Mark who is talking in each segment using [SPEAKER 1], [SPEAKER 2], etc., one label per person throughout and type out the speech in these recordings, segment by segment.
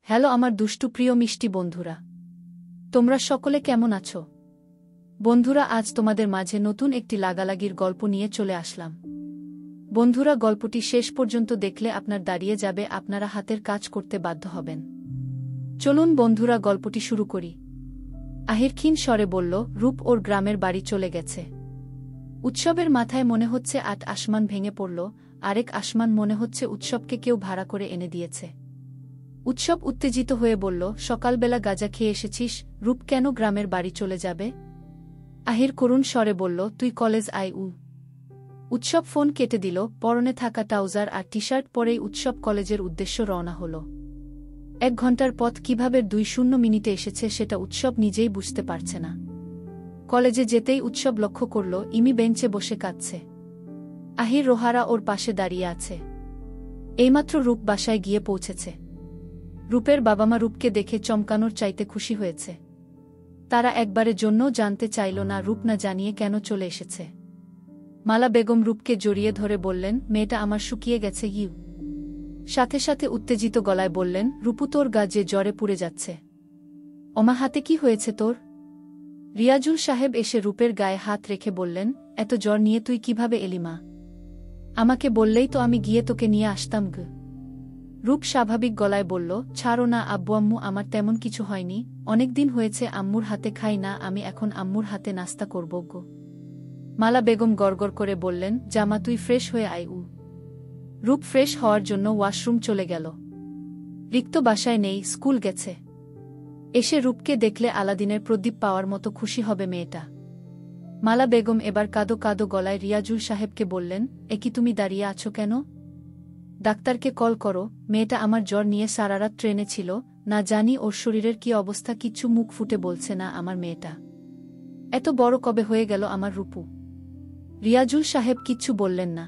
[SPEAKER 1] Hello আমার দুষ্টু প্রিয় মিষ্টি বন্ধুরা, তোমরা সকলে কেমন আছো? বন্ধুরা, আজ তোমাদের মাঝে নতুন একটি লাগালাগির গল্প নিয়ে চলে আসলাম। বন্ধুরা, গল্পটি শেষ পর্যন্ত দেখলে আপনার দাঁড়িয়ে যাবে, আপনারা হাতের কাজ করতে বাধ্য হবেন। চলুন বন্ধুরা, গল্পটি শুরু করি। আহির ক্ষীণ স্বরে বলল, রূপ ওর গ্রামের বাড়ি চলে গেছে। উৎসবের মাথায় মনে হচ্ছে আট আসমান ভেঙে পড়ল, আরেক আসমান মনে হচ্ছে উৎসবকে কেউ ভাড়া করে এনে দিয়েছে। উৎসব উত্তেজিত হয়ে বলল, সকালবেলা গাঁজা খেয়ে এসেছিস, রূপ কেন গ্রামের বাড়ি চলে যাবে? আহির করুণ স্বরে বলল, তুই কলেজ আয়। উৎসব ফোন কেটে দিল। পরনে থাকা ট্রাউজার আর টি শার্ট পরেই উৎসব কলেজের উদ্দেশ্য রওনা হল। 1 ঘন্টার পথ কিভাবে 2 মিনিটে এসেছে সেটা উৎসব নিজেই বুঝতে পারছে না। কলেজে যেতেই উৎসব লক্ষ্য করল, ইমি বেঞ্চে বসে কাঁদছে। আহির রোহারা ওর পাশে দাঁড়িয়ে আছে। এইমাত্র রূপ বাসায় গিয়ে পৌঁছেছে। রূপের বাবা মা রূপকে দেখে চমকানোর চাইতে খুশি হয়েছে। তারা একবারের জন্যও জানতে চাইল না রূপ না জানিয়ে কেন চলে এসেছে। মালা বেগম রূপকে জড়িয়ে ধরে বললেন, মেয়েটা আমার শুকিয়ে গেছে। সাথে সাথে উত্তেজিত গলায় বললেন, রূপু তোর গা যে জ্বরে পুড়ে যাচ্ছে। ওমা, হাতে কি হয়েছে তোর? রিয়াজুল সাহেব এসে রূপের গায়ে হাত রেখে বললেন, এত জ্বর নিয়ে তুই কিভাবে এলি মা? আমাকে বললেই তো আমি গিয়ে তোকে নিয়ে আসতাম। রূপ স্বাভাবিক গলায় বলল, ছাড়ো না আব্বু আম্মু, আমার তেমন কিছু হয়নি। অনেকদিন হয়েছে আম্মুর হাতে খাই না, আমি এখন আম্মুর হাতে নাস্তা করব গো। মালা বেগম গড়গড় করে বললেন, জামা তুই ফ্রেশ হয়ে আয়। রূপ ফ্রেশ হওয়ার জন্য ওয়াশরুম চলে গেল। রিক্ত বাসায় নেই, স্কুল গেছে। এসে রূপকে দেখলে আলাদিনের প্রদীপ পাওয়ার মতো খুশি হবে মেয়েটা। মালা বেগম এবার কাঁদো কাঁদো গলায় রিয়াজুল সাহেবকে বললেন, এ কি তুমি দাঁড়িয়ে আছো কেন? ডাক্তারকে কল করো। মেয়েটা আমার জ্বর নিয়ে সারারাত ট্রেনে ছিল, না জানি ওর শরীরের কি অবস্থা, কিচ্ছু মুখ ফুটে বলছে না আমার মেয়েটা। এত বড় কবে হয়ে গেল আমার রূপু? রিয়াজুল সাহেব কিচ্ছু বললেন না,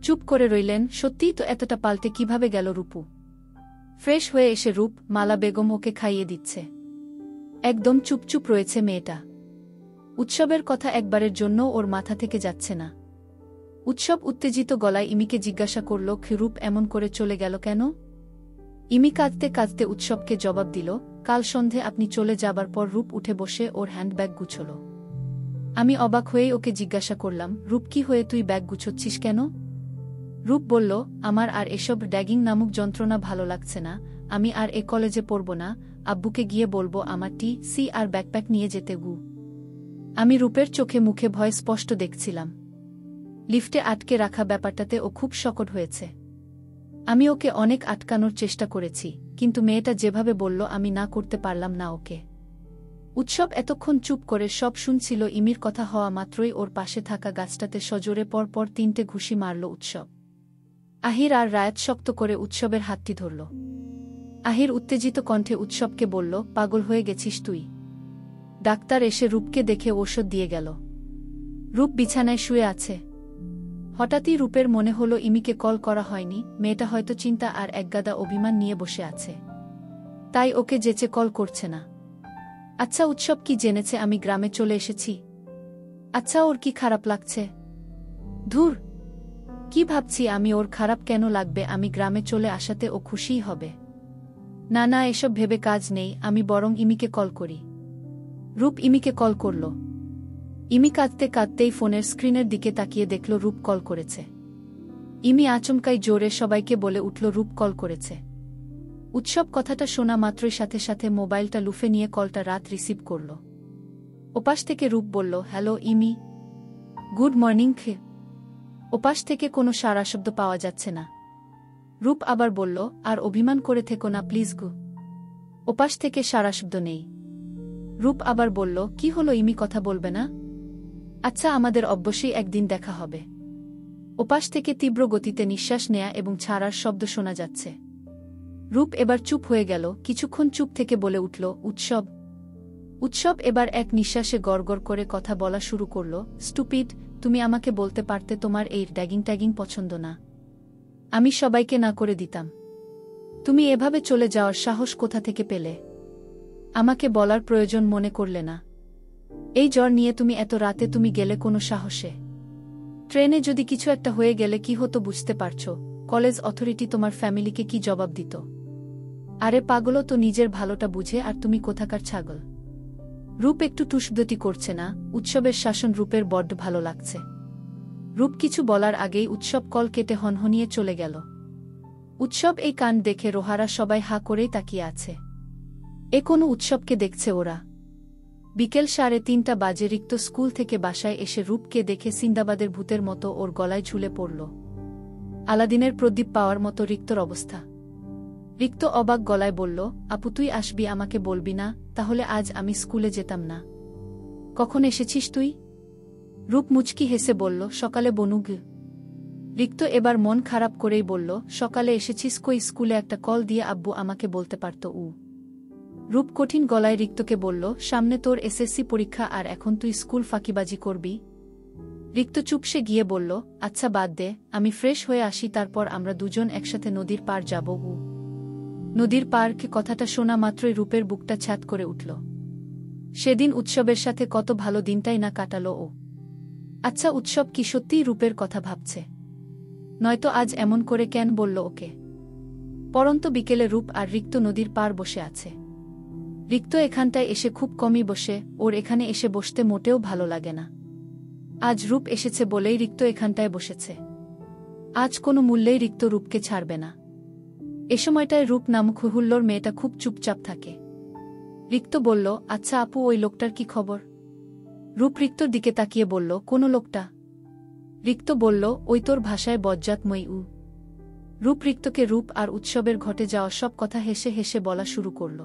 [SPEAKER 1] চুপ করে রইলেন। সত্যিই তো এতটা পাল্টে কিভাবে গেল রূপু? ফ্রেশ হয়ে এসে রূপ, মালা বেগম ওকে খাইয়ে দিচ্ছে। একদম চুপচুপ রয়েছে মেয়েটা। উৎসবের কথা একবারের জন্য ওর মাথা থেকে যাচ্ছে না। উৎসব উত্তেজিত গলায় ইমিকে জিজ্ঞাসা করল, রূপ এমন করে চলে গেল কেন? ইমি কাঁদতে কাঁদতে উৎসবকে জবাব দিল, কাল সন্ধে আপনি চলে যাবার পর রূপ উঠে বসে ওর হ্যান্ডব্যাগ গুছল। আমি অবাক হয়েই ওকে জিজ্ঞাসা করলাম, রূপ কি হয়ে তুই ব্যাগ গুছোচ্ছিস কেন? রূপ বলল, আমার আর এসব ড্যাগিং নামক যন্ত্রণা ভালো লাগছে না, আমি আর এ কলেজে পড়ব না, আব্বুকে গিয়ে বলবো আমার টি.সি আর ব্যাকপ্যাক নিয়ে যেতে। আমি রূপের চোখে মুখে ভয় স্পষ্ট দেখছিলাম। লিফটে আটকে রাখা ব্যাপারটাতে ও খুব শকট হয়েছে। আমি ওকে অনেক আটকানোর চেষ্টা করেছি, কিন্তু মেয়েটা যেভাবে বলল আমি না করতে পারলাম না ওকে। উৎসব এতক্ষণ চুপ করে সব শুনছিল। ইমির কথা হওয়া মাত্রই ওর পাশে থাকা গাছটাতে সজোরে পরপর 3টে ঘুষি মারল উৎসব। আহির আর রায়াত শক্ত করে উৎসবের হাতটি ধরল। আহির উত্তেজিত কণ্ঠে উৎসবকে বলল, পাগল হয়ে গেছিস তুই? ডাক্তার এসে রূপকে দেখে ঔষধ দিয়ে গেল। রূপ বিছানায় শুয়ে আছে। হঠাৎই রূপের মনে হলো ইমিকে কল করা হয়নি, মেয়েটা হয়তো চিন্তা আর একগাদা অভিমান নিয়ে বসে আছে, তাই ওকে যেচে কল করছে না। আচ্ছা, উৎসব কি জেনেছে আমি গ্রামে চলে এসেছি? আচ্ছা, ওর কি খারাপ লাগছে? ধুর, কি ভাবছি আমি, ওর খারাপ কেন লাগবে? আমি গ্রামে চলে আসাতে ও খুশিই হবে। না না, এসব ভেবে কাজ নেই, আমি বরং ইমিকে কল করি। রূপ ইমিকে কল করল। ইমি কাঁদতে কাঁদতেই ফোনের স্ক্রিনের দিকে তাকিয়ে দেখল রূপ কল করেছে। ইমি আচমকাই জোরে সবাইকে বলে উঠল, রূপ কল করেছে। উৎসব কথাটা শোনা মাত্রই সাথে সাথে মোবাইলটা লুফে নিয়ে কলটা রাত রিসিভ করল। ওপাশ থেকে রূপ বলল, হ্যালো ইমি, গুড মর্নিং। ওপাশ থেকে কোনো সাড়া শব্দ পাওয়া যাচ্ছে না। রূপ আবার বলল, আর অভিমান করে থেকো না প্লিজ গো। ওপাশ থেকে সাড়া শব্দ নেই। রূপ আবার বলল, কি হলো ইমি, কথা বলবে না? আচ্ছা, আমাদের অবশ্যই একদিন দেখা হবে। ওপাশ থেকে তীব্র গতিতে নিঃশ্বাস নেয়া এবং ছাড়ার শব্দ শোনা যাচ্ছে। রূপ এবার চুপ হয়ে গেল। কিছুক্ষণ চুপ থেকে বলে উঠল, উৎসব। উৎসব এবার এক নিঃশ্বাসে গড়গড় করে কথা বলা শুরু করল, স্টুপিড, তুমি আমাকে বলতে পারতে তোমার এই ড্যাগিং ট্যাগিং পছন্দ না। আমি সবাইকে না করে দিতাম। তুমি এভাবে চলে যাওয়ার সাহস কোথা থেকে পেলে? আমাকে বলার প্রয়োজন মনে করলে না? এই জ্বর নিয়ে তুমি এত রাতে তুমি গেলে কোনো সাহসে? ট্রেনে যদি কিছু একটা হয়ে গেলে কি হতো বুঝতে পারছো? কলেজ অথরিটি তোমার ফ্যামিলিকে কি জবাব দিত? আরে পাগলও তো নিজের ভালোটা বুঝে, আর তুমি কোথাকার ছাগল। রূপ একটু টুসদতি করছে না। উৎসবের শাসন রূপের বড্ড ভালো লাগছে। রূপ কিছু বলার আগেই উৎসব কল কেটে হনহনিয়ে চলে গেল। উৎসব এই কাণ্ড দেখে রোহারা সবাই হা করেই তাকিয়ে আছে। এ কোনো উৎসবকে দেখছে ওরা। বিকেল 3:30 বাজে। রিক্ত স্কুল থেকে বাসায় এসে রূপকে দেখে সিন্দাবাদের ভূতের মতো ওর গলায় ঝুলে পড়ল। আলাদিনের প্রদীপ পাওয়ার মতো রিক্তর অবস্থা। রিক্ত অবাক গলায় বলল, আপু তুই আসবি, আমাকে বলবি না? তাহলে আজ আমি স্কুলে যেতাম না। কখন এসেছিস তুই? রূপ মুচকি হেসে বলল, সকালে বনুগ। রিক্ত এবার মন খারাপ করেই বলল, সকালে এসেছিস কই? স্কুলে একটা কল দিয়ে আব্বু আমাকে বলতে পারত। রূপ কঠিন গলায় রিক্তকে বলল, সামনে তোর এসএসসি পরীক্ষা, আর এখন তুই স্কুল ফাঁকিবাজি করবি? রিক্ত চুপসে গিয়ে বলল, আচ্ছা বাদ দে, আমি ফ্রেশ হয়ে আসি, তারপর আমরা দুজন একসাথে নদীর পার যাব। নদীর পার? কথাটা শোনা মাত্রই রূপের বুকটা ছ্যাঁত করে উঠল। সেদিন উৎসবের সাথে কত ভালো দিনটাই না কাটালো ও। আচ্ছা উৎসব কি সত্যিই রূপের কথা ভাবছে? নয়তো আজ এমন করে কেন বলল ওকে? পরন্ত বিকেলে রূপ আর রিক্ত নদীর পার বসে আছে। রিক্ত এখানটায় এসে খুব কমই বসে, ওর এখানে এসে বসতে মোটেও ভালো লাগে না। আজ রূপ এসেছে বলেই রিক্ত এখানটায় বসেছে। আজ কোনো মূল্যেই রিক্ত রূপকে ছাড়বে না। এ সময়টায় রূপ নামক হুল্লোর মেয়েটা খুব চুপচাপ থাকে। রিক্ত বলল, আচ্ছা আপু ওই লোকটার কি খবর? রূপ রিক্তর দিকে তাকিয়ে বলল, কোন লোকটা? রিক্ত বলল, ওই তোর ভাষায় বজ্জাতময়ী। রূপ রিক্তকে রূপ আর উৎসবের ঘটে যাওয়া সব কথা হেসে হেসে বলা শুরু করল।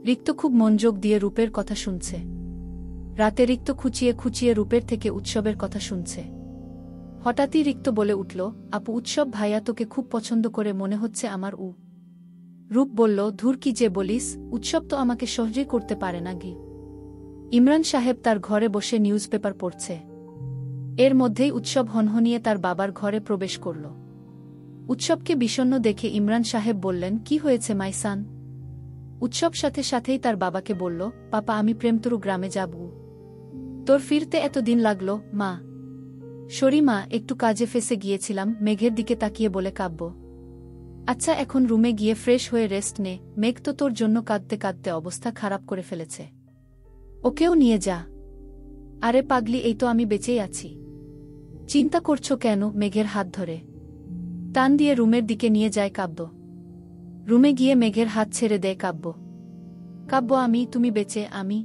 [SPEAKER 1] রিক্ত খুব মনোযোগ দিয়ে রূপের কথা শুনছে। রাতে রিক্ত খুঁচিয়ে খুঁচিয়ে রূপের থেকে উৎসবের কথা শুনছে। হঠাৎই রিক্ত বলে উঠল, আপু উৎসব ভাইয়া তোকে খুব পছন্দ করে মনে হচ্ছে আমার। রূপ বলল, ধুর কি যে বলিস, উৎসব তো আমাকে সহ্যই করতে পারে না গি। ইমরান সাহেব তার ঘরে বসে নিউজ পেপার পড়ছে। এর মধ্যেই উৎসব হনহনিয়ে তার বাবার ঘরে প্রবেশ করল। উৎসবকে বিষণ্ণ দেখে ইমরান সাহেব বললেন, কি হয়েছে মাইসান? উৎসব সাথে সাথেই তার বাবাকে বলল, পাপা আমি প্রেমতরু গ্রামে যাব। তোর ফিরতে এত দিন লাগলো? মা সরি মা, একটু কাজে ফেসে গিয়েছিলাম। মেঘের দিকে তাকিয়ে বলে কাব্য, আচ্ছা এখন রুমে গিয়ে ফ্রেশ হয়ে রেস্ট নে। মেঘ তো তোর জন্য কাঁদতে কাঁদতে অবস্থা খারাপ করে ফেলেছে, ওকেও নিয়ে যা। আরে পাগলি, এই তো আমি বেঁচেই আছি, চিন্তা করছো কেন? মেঘের হাত ধরে টান দিয়ে রুমের দিকে নিয়ে যায় কাব্য। রুমে গিয়ে মেঘের হাত ছেড়ে দেয় কাব্য। কাব্য আমি, তুমি বেঁচে, আমি।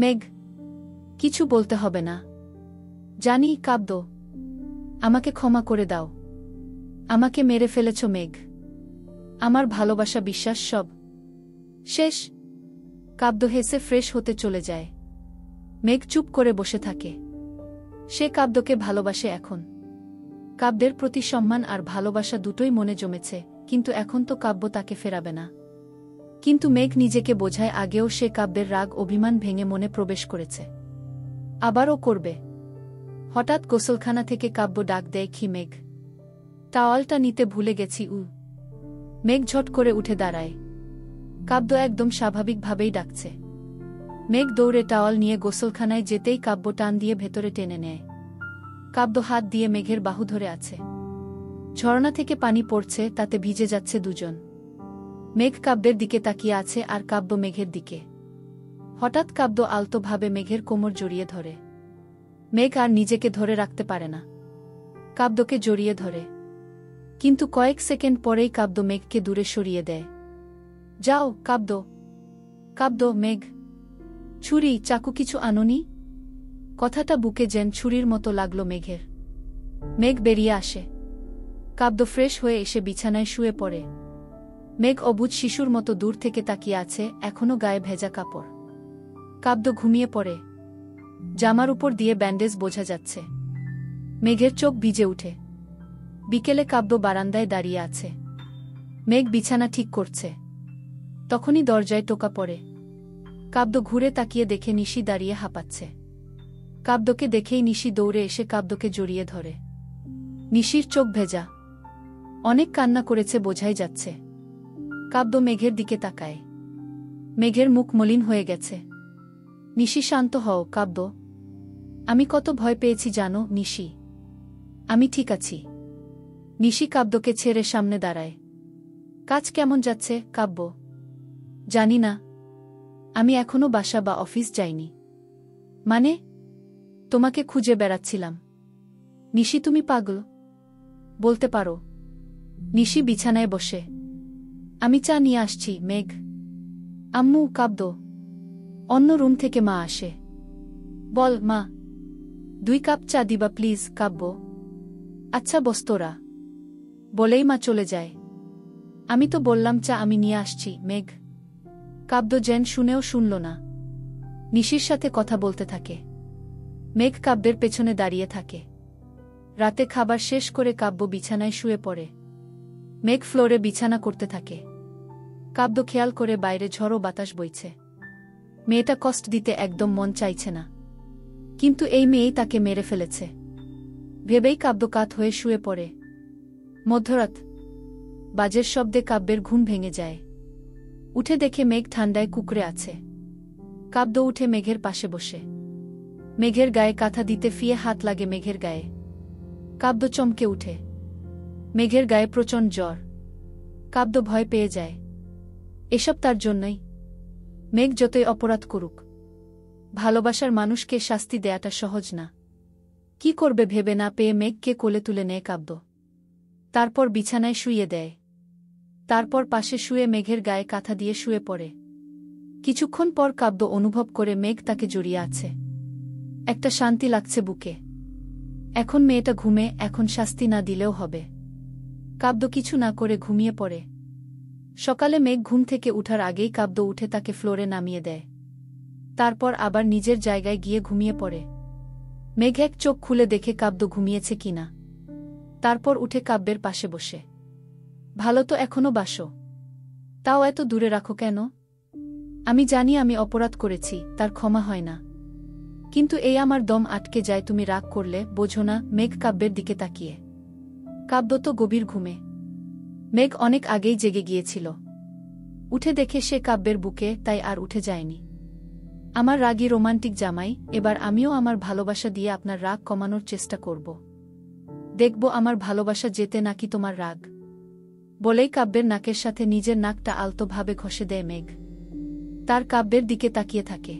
[SPEAKER 1] মেঘ কিছু বলতে হবে না, জানি। কাব্য আমাকে ক্ষমা করে দাও, আমাকে মেরে ফেলেছ মেঘ, আমার ভালোবাসা বিশ্বাস সব শেষ। কাব্য হেসে ফ্রেশ হতে চলে যায়। মেঘ চুপ করে বসে থাকে। সে কাব্যকে ভালোবাসে এখন। কাব্যের প্রতি সম্মান আর ভালোবাসা দুটোই মনে জমেছে, কিন্তু এখন তো কাব্য তাকে ফেরাবে না। কিন্তু মেঘ নিজেকে বোঝায় আগেও সে কাব্যের রাগ অভিমান ভেঙে মনে প্রবেশ করেছে, আবারও করবে। হঠাৎ গোসলখানা থেকে কাব্য ডাক দেয়, কি মেঘ, টাওয়ালটা নিতে ভুলে গেছি। মেঘ ঝট করে উঠে দাঁড়ায়। কাব্য একদম স্বাভাবিকভাবেই ডাকছে। মেঘ দৌড়ে টাওয়াল নিয়ে গোসলখানায় যেতেই কাব্য টান দিয়ে ভেতরে টেনে নেয়। কাব্য হাত দিয়ে মেঘের বাহু ধরে আছে। ঝর্ণা থেকে পানি পড়ছে, তাতে ভিজে যাচ্ছে দুজন। মেঘ কাব্যের দিকে তাকিয়ে আছে আর কাব্য মেঘের দিকে। হঠাৎ কাব্য আলতোভাবে মেঘের কোমর জড়িয়ে ধরে। মেঘ আর নিজেকে ধরে রাখতে পারে না, কাব্যকে জড়িয়ে ধরে। কিন্তু কয়েক সেকেন্ড পরেই কাব্য মেঘকে দূরে সরিয়ে দেয়। যাও কাব্য। কাব্য, মেঘ, ছুরি চাকু কিছু আনোনি? কথাটা বুকে যেন ছুরির মতো লাগল মেঘের। মেঘ বেরিয়ে আসে। কাব্য ফ্রেশ হয়ে এসে বিছানায় শুয়ে পড়ে। মেঘ অবুঝ শিশুর মতো দূর থেকে তাকিয়ে আছে, এখনো গায়ে ভেজা কাপড়। কাব্য ঘুমিয়ে পড়ে। জামার উপর দিয়ে ব্যান্ডেজ বোঝা যাচ্ছে। মেঘের চোখ ভিজে উঠে। বিকেলে কাব্য বারান্দায় দাঁড়িয়ে আছে। মেঘ বিছানা ঠিক করছে। তখনই দরজায় টোকা পড়ে। কাব্য ঘুরে তাকিয়ে দেখে নিশি দাঁড়িয়ে হাঁপাচ্ছে। কাব্যকে দেখেই নিশি দৌড়ে এসে কাব্যকে জড়িয়ে ধরে। নিশির চোখ ভেজা, অনেক কান্না করেছে বোঝাই যাচ্ছে। কাব্য মেঘের দিকে তাকায়। মেঘের মুখ মলিন হয়ে গেছে। নিশি শান্ত হও কাব্য, আমি কত ভয় পেয়েছি জানো নিশি, আমি ঠিক আছি। নিশি কাব্যকে ছেড়ে সামনে দাঁড়ায়। কাজ কেমন যাচ্ছে, কাব্য? জানি না। আমি এখনো বাসা বা অফিস যাইনি। মানে? তোমাকে খুঁজে বেড়াচ্ছিলাম। নিশি, তুমি পাগল? বলতে পারো। নিশি বিছানায় বসে। আমি চা নিয়ে আসছি, মেঘ। আম্মু, কাব্য। অন্য রুম থেকে মা আসে। বল, মা। 2 কাপ চা দিবা প্লিজ, কাব্য? আচ্ছা, বস্তরা। বলেই মা চলে যায়। আমি তো বললাম চা আমি নিয়ে আসছি, মেঘ। কাব্য যেন শুনেও শুনল না। নিশির সাথে কথা বলতে থাকে। মেঘ কাব্যের পেছনে দাঁড়িয়ে থাকে। রাতে খাবার শেষ করে কাব্য বিছানায় শুয়ে পড়ে। মেঘ ফ্লোরে বিছানা করতে থাকে। কাব্য খেয়াল করে বাইরে ঝড়ো বাতাস বইছে। মেয়েটা কষ্ট দিতে একদম মন চাইছে না, কিন্তু এই মেয়েই তাকে মেরে ফেলেছে ভেবেই কাব্য কাত হয়ে শুয়ে পড়ে। মধ্যরাত। বাজের শব্দে কাব্যের ঘুম ভেঙে যায়। উঠে দেখে মেঘ ঠান্ডায় কুঁকড়ে আছে। কাব্য উঠে মেঘের পাশে বসে। মেঘের গায়ে কাঁথা দিতে ফিয়ে হাত লাগে মেঘের গায়ে। কাব্য চমকে উঠে। মেঘের গায়ে প্রচণ্ড জ্বর। কাব্য ভয় পেয়ে যায়। এসব তার জন্যই। মেঘ যতই অপরাধ করুক, ভালোবাসার মানুষকে শাস্তি দেয়াটা সহজ না। কি করবে ভেবে না পেয়ে মেঘকে কোলে তুলে নেয় কাব্য। তারপর বিছানায় শুইয়ে দেয়। তারপর পাশে শুয়ে মেঘের গায়ে কাঁথা দিয়ে শুয়ে পড়ে। কিছুক্ষণ পর কাব্য অনুভব করে মেঘ তাকে জড়িয়ে আছে। একটা শান্তি লাগছে বুকে। এখন মেয়েটা ঘুমে, এখন শাস্তি না দিলেও হবে। কাব্য কিছু না করে ঘুমিয়ে পড়ে। সকালে মেঘ ঘুম থেকে উঠার আগেই কাব্য উঠে তাকে ফ্লোরে নামিয়ে দেয়। তারপর আবার নিজের জায়গায় গিয়ে ঘুমিয়ে পড়ে। মেঘ এক চোখ খুলে দেখে কাব্য ঘুমিয়েছে কিনা। তারপর উঠে কাব্যের পাশে বসে। ভালো তো এখনো বাসো? তাও এত দূরে রাখো কেন? আমি জানি আমি অপরাধ করেছি, তার ক্ষমা হয় না। কিন্তু এই আমার দম আটকে যায় তুমি রাগ করলে, বোঝো না? মেঘ কাব্যের দিকে তাকিয়ে। কাব্য তো গভীর ঘুমে। মেঘ অনেক আগেই জেগে গিয়েছিল। উঠে দেখে সে কাব্যের বুকে, তাই আর উঠে যায়নি। আমার রাগী রোমান্টিক জামাই, এবার আমিও আমার ভালোবাসা দিয়ে আপনার রাগ কমানোর চেষ্টা করব। দেখব আমার ভালোবাসা যেতে নাকি তোমার রাগ। বলেই কাব্যের নাকের সাথে নিজের নাকটা আলতোভাবে ঘষে দেয় মেঘ। তার কাব্যের দিকে তাকিয়ে থাকে।